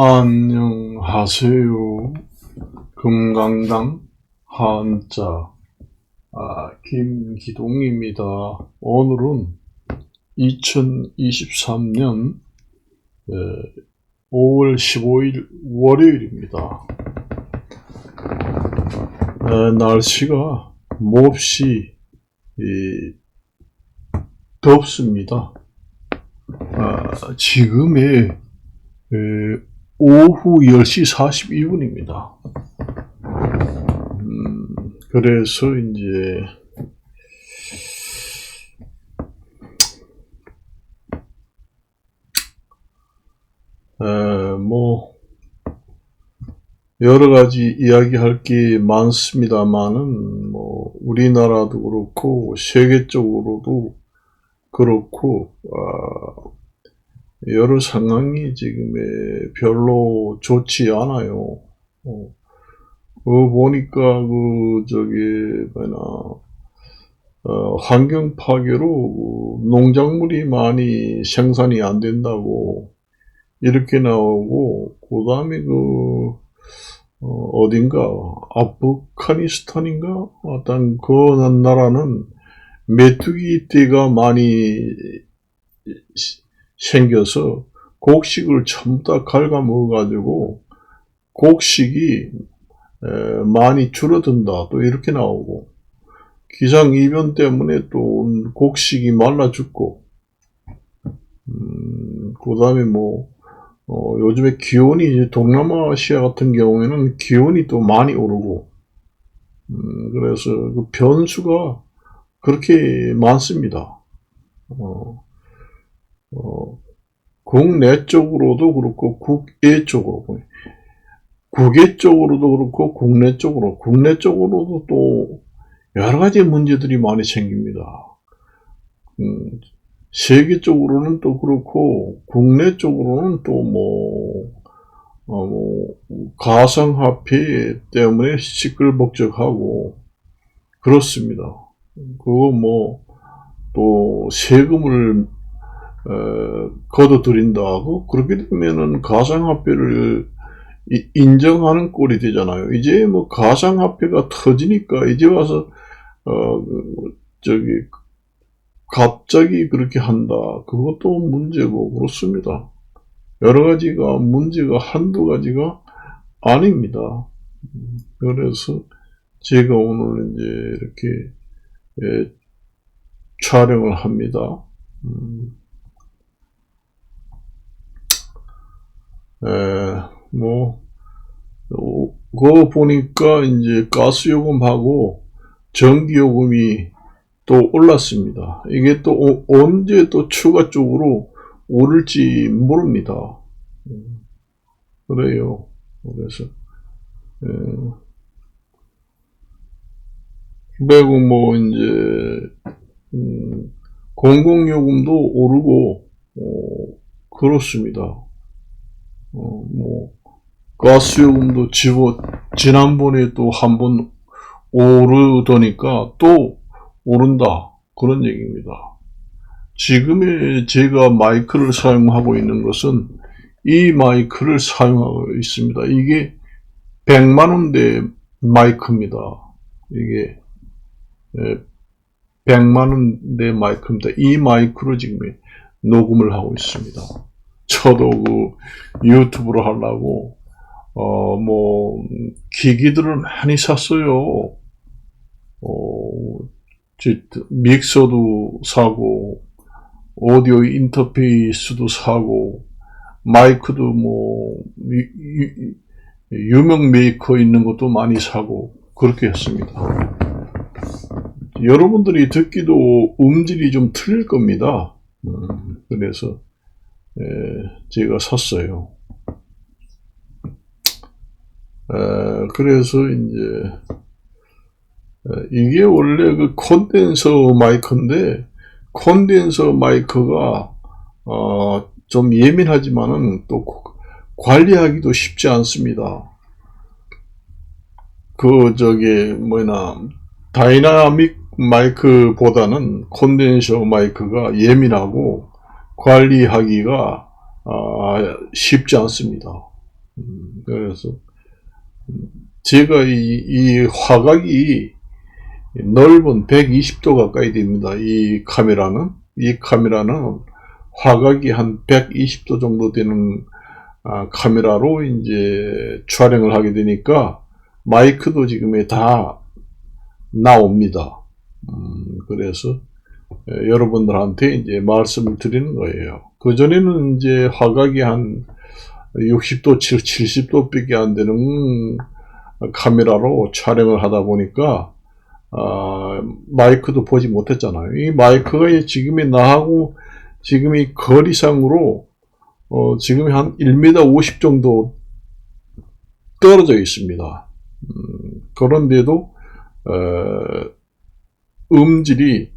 안녕하세요. 금강당 한자 김기동입니다. 오늘은 2023년 5월 15일 월요일입니다. 날씨가 몹시 덥습니다. 지금의 오후 10시 42분입니다. 그래서 이제 뭐 여러 가지 이야기할 게 많습니다만은 뭐 우리나라도 그렇고 세계적으로도 그렇고 여러 상황이 지금 별로 좋지 않아요. 보니까 환경 파괴로 농작물이 많이 생산이 안 된다고 이렇게 나오고, 그 다음에 어딘가 아프가니스탄인가 어떤 그 나라는 메뚜기 떼가 많이 생겨서 곡식을 전부 다 갉아먹어가지고 곡식이 많이 줄어든다 또 이렇게 나오고, 기상이변 때문에 또 곡식이 말라 죽고, 그 다음에 요즘에 기온이 동남아시아 같은 경우에는 기온이 또 많이 오르고, 그래서 그 변수가 그렇게 많습니다. 국내 쪽으로도 그렇고 국외 쪽으로도 그렇고 국내 쪽으로도 또 여러 가지 문제들이 많이 생깁니다. 세계적으로는 또 그렇고 국내 쪽으로는 또 가상화폐 때문에 시끌벅적하고 그렇습니다. 또 세금을 걷어들인다고 그렇게 되면은 가상화폐를 인정하는 꼴이 되잖아요. 이제 가상화폐가 터지니까 이제 와서 갑자기 그렇게 한다. 그것도 문제고 그렇습니다. 여러 가지가 문제가 한두 가지가 아닙니다. 그래서 제가 오늘 이제 이렇게 촬영을 합니다. 그거 보니까 이제 가스요금하고 전기요금이 또 올랐습니다. 이게 또 언제 또 추가적으로 오를지 모릅니다. 그래요. 그래서 그리고 이제 공공요금도 오르고 그렇습니다. 가스요금도 지난번에 또 한번 오르더니까 또 오른다. 그런 얘기입니다. 지금의 제가 마이크를 사용하고 있는 것은 이 마이크를 사용하고 있습니다. 이게 100만원대 마이크입니다. 이게 100만원대 마이크입니다. 이 마이크로 지금 녹음을 하고 있습니다. 저도 유튜브로 하려고 기기들을 많이 샀어요. 믹서도 사고, 오디오 인터페이스도 사고, 마이크도 유명 메이커 있는 것도 많이 사고, 그렇게 했습니다. 여러분들이 듣기도 음질이 좀 틀릴 겁니다. 그래서 제가 샀어요. 그래서 이제 이게 원래 콘덴서 마이크인데, 콘덴서 마이크가 좀 예민하지만은 또 관리하기도 쉽지 않습니다. 다이나믹 마이크보다는 콘덴서 마이크가 예민하고 관리하기가 쉽지 않습니다. 그래서 제가 이 화각이 넓은 120도 가까이 됩니다. 이 카메라는 화각이 한 120도 정도 되는 카메라로 이제 촬영을 하게 되니까 마이크도 지금 다 나옵니다. 그래서 여러분들한테 이제 말씀을 드리는 거예요. 그전에는 이제 화각이 한 60도, 70도 밖에 안 되는 카메라로 촬영을 하다 보니까 마이크도 보지 못했잖아요. 이 마이크가 지금의 나하고 지금의 거리상으로 지금 한 1m 50 정도 떨어져 있습니다. 그런데도 음질이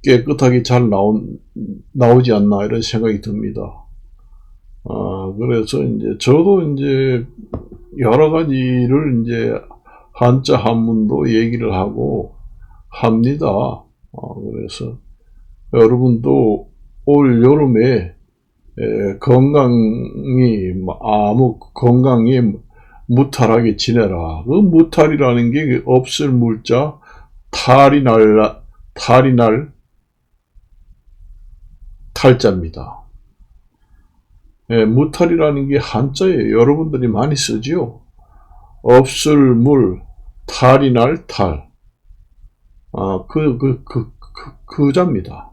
깨끗하게 잘 나오지 않나 이런 생각이 듭니다. 그래서 이제 저도 이제 여러 가지를 이제 한자 한문도 얘기를 하고 합니다. 그래서 여러분도 올 여름에 건강히 무탈하게 지내라. 그 무탈이라는 게 없을 물자 탈이 날 탈자입니다. 무탈이라는 게 한자예요. 여러분들이 많이 쓰지요. 없을 물, 탈이 날 탈. 그 자입니다.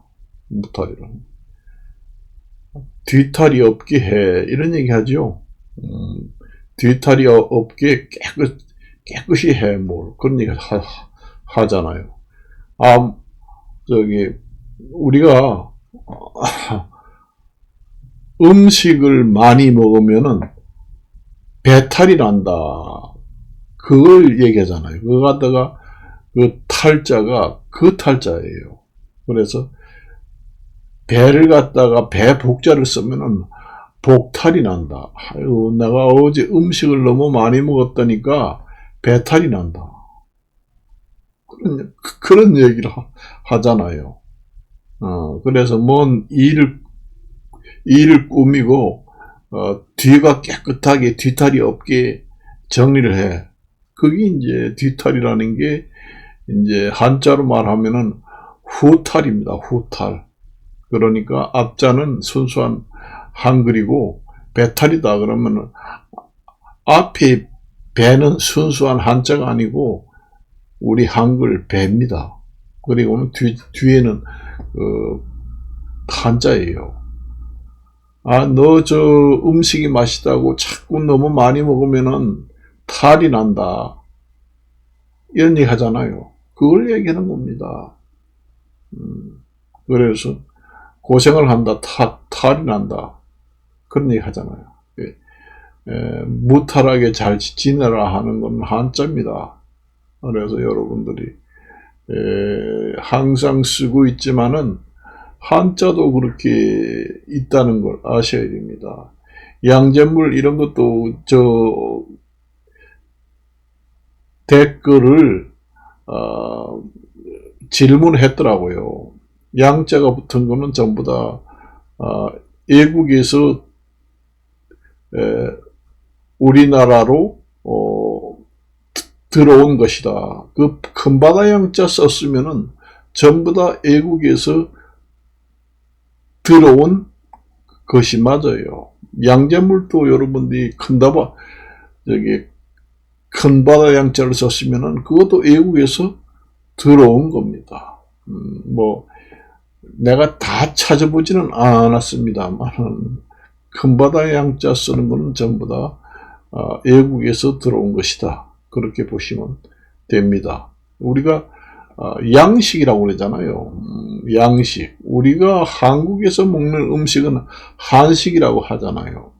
무탈이라는. 뒤탈이 없게 해. 이런 얘기 하죠. 뒤탈이 없게 깨끗이 해. 그런 얘기 하잖아요. 우리가 음식을 많이 먹으면은 배탈이 난다. 그걸 얘기하잖아요. 그거 갖다가 그 탈자가 그 탈자예요. 그래서 배를 갖다가 배 복자를 쓰면은 복탈이 난다. 아유, 내가 어제 음식을 너무 많이 먹었다니까 배탈이 난다. 그런 얘기를 하잖아요. 그래서 뭔 일을 꾸미고 뒤가 깨끗하게 뒤탈이 없게 정리를 해. 그게 이제 뒤탈이라는 게 이제 한자로 말하면은 후탈입니다. 후탈. 그러니까 앞자는 순수한 한글이고 배탈이다 그러면은 앞에 배는 순수한 한자가 아니고 우리 한글 배입니다. 그리고는 뒤에는 한자예요. 너 저 음식이 맛있다고 자꾸 너무 많이 먹으면은 탈이 난다. 이런 얘기 하잖아요. 그걸 얘기하는 겁니다. 그래서 고생을 한다. 탈이 난다. 그런 얘기 하잖아요. 무탈하게 잘 지내라 하는 건 한자입니다. 그래서 여러분들이 항상 쓰고 있지만은 한자도 그렇게 있다는 걸 아셔야 됩니다. 양잿물 이런 것도 댓글을 질문했더라고요. 양자가 붙은 거는 전부 다 외국에서 우리나라로 들어온 것이다. 그 큰바다 양자 썼으면은 전부 다 외국에서 들어온 것이 맞아요. 양잿물도 여러분들이 큰바다 양자를 썼으면은 그것도 외국에서 들어온 겁니다. 내가 다 찾아보지는 않았습니다만 큰바다 양자 쓰는 거는 전부 다 외국에서 들어온 것이다. 그렇게 보시면 됩니다. 우리가 양식이라고 그러잖아요. 양식. 우리가 한국에서 먹는 음식은 한식이라고 하잖아요.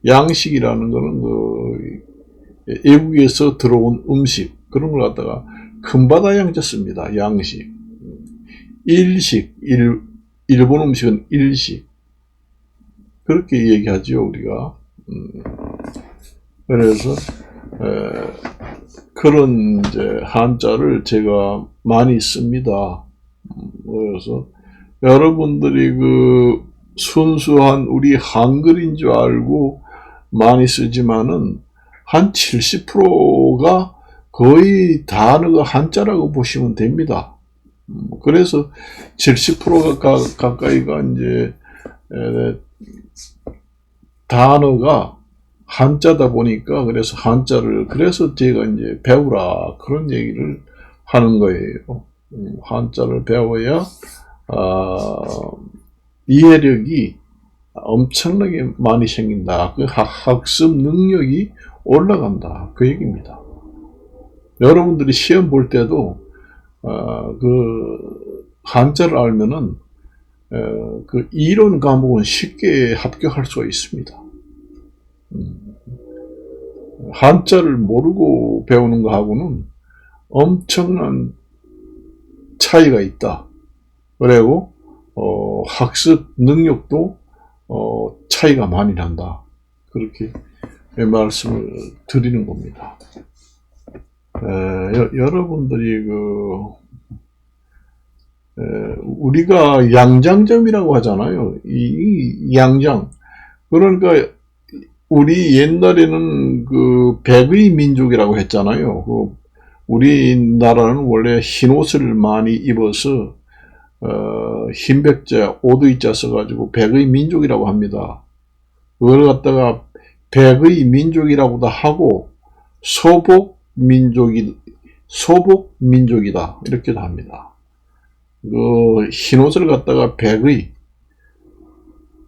양식이라는 거는 외국에서 들어온 음식 그런 걸 갖다가 큰바다 양자 씁니다. 양식. 일식. 일본 음식은 일식. 그렇게 얘기하죠, 우리가. 그래서 그런 이제 한자를 제가 많이 씁니다. 그래서 여러분들이 그 순수한 우리 한글인 줄 알고 많이 쓰지만은 한 70%가 거의 단어가 한자라고 보시면 됩니다. 그래서 70%가 가까이가 이제 단어가 한자다 보니까 그래서 한자를 그래서 제가 이제 배우라 그런 얘기를 하는 거예요. 한자를 배워야 이해력이 엄청나게 많이 생긴다. 그 학습 능력이 올라간다. 그 얘기입니다. 여러분들이 시험 볼 때도 그 한자를 알면은 그 이론 과목은 쉽게 합격할 수가 있습니다. 한자를 모르고 배우는 거하고는 엄청난 차이가 있다. 그리고 학습 능력도 차이가 많이 난다. 그렇게 말씀을 드리는 겁니다. 여러분들이 우리가 양장점이라고 하잖아요. 이 양장. 그러니까 우리 옛날에는 그 백의 민족이라고 했잖아요. 우리나라는 원래 흰 옷을 많이 입어서 흰 백자, 오두이자 써가지고 백의 민족이라고 합니다. 그걸 갖다가 백의 민족이라고도 하고 소복 민족이다 이렇게도 합니다. 그 흰 옷을 갖다가 백의,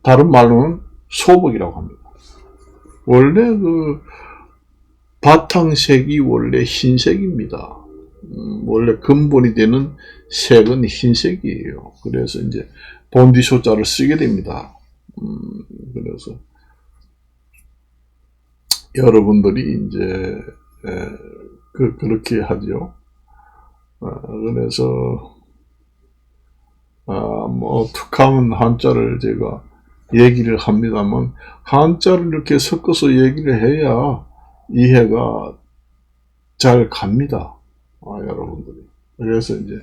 다른 말로는 소복이라고 합니다. 원래 그 바탕색이 원래 흰색입니다. 원래 근본이 되는 색은 흰색이에요. 그래서 이제 본디소자를 쓰게 됩니다. 그래서 여러분들이 이제 그렇게 하죠. 그래서 뭐 툭하면 한자를 제가 얘기를 합니다만 한자를 이렇게 섞어서 얘기를 해야 이해가 잘 갑니다. 여러분들이. 그래서 이제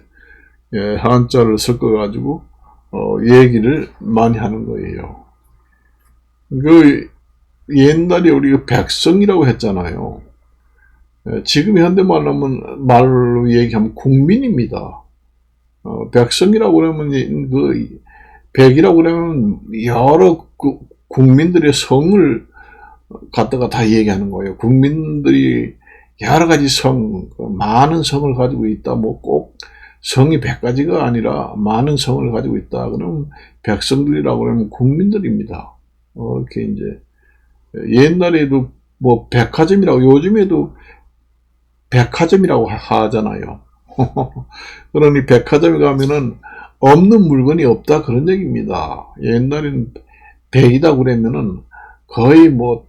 한자를 섞어 가지고 얘기를 많이 하는 거예요. 그 옛날에 우리가 백성이라고 했잖아요. 지금 말로 얘기하면 국민입니다. 백성이라고 그러면 그 백이라고 그러면 여러 국민들의 성을 갖다가 다 얘기하는 거예요. 국민들이 여러 가지 많은 성을 가지고 있다. 뭐 꼭 성이 100가지가 아니라 많은 성을 가지고 있다. 그러면 백성들이라고 그러면 국민들입니다. 이렇게 이제 옛날에도 뭐 백화점이라고 요즘에도 백화점이라고 하잖아요. 그러니 백화점에 가면은 없는 물건이 없다 그런 얘기입니다. 옛날에는 백이다 그러면은 거의 뭐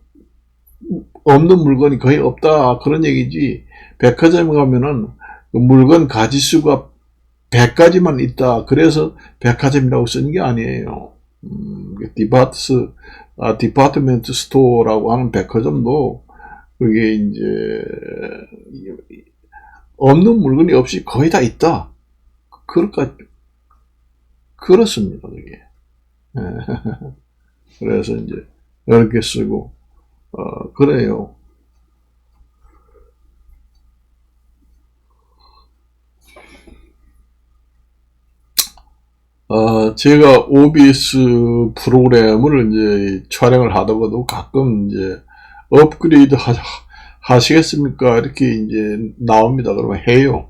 없는 물건이 거의 없다 그런 얘기지, 백화점에 가면은 그 물건 가지수가 100가지만 있다 그래서 백화점이라고 쓰는 게 아니에요. 디파트먼트 스토어라고 하는 백화점도 그게 이제 없는 물건이 없이 거의 다 있다. 그렇습니다, 그게. 그래서 이제 이렇게 쓰고 그래요. 제가 OBS 프로그램을 이제 촬영을 하다가도 가끔 이제 업그레이드 하시겠습니까? 이렇게 이제 나옵니다. 그러면 해요.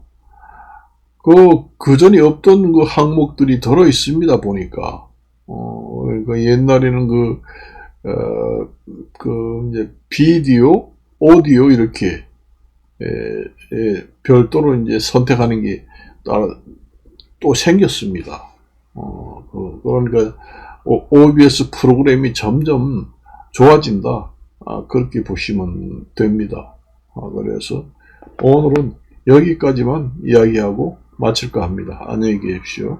그 전에 없던 그 항목들이 들어 있습니다, 보니까. 그러니까 옛날에는 이제 비디오, 오디오 이렇게, 별도로 이제 선택하는 게 또 생겼습니다. 그러니까 OBS 프로그램이 점점 좋아진다. 그렇게 보시면 됩니다. 그래서 오늘은 여기까지만 이야기하고 마칠까 합니다. 안녕히 계십시오.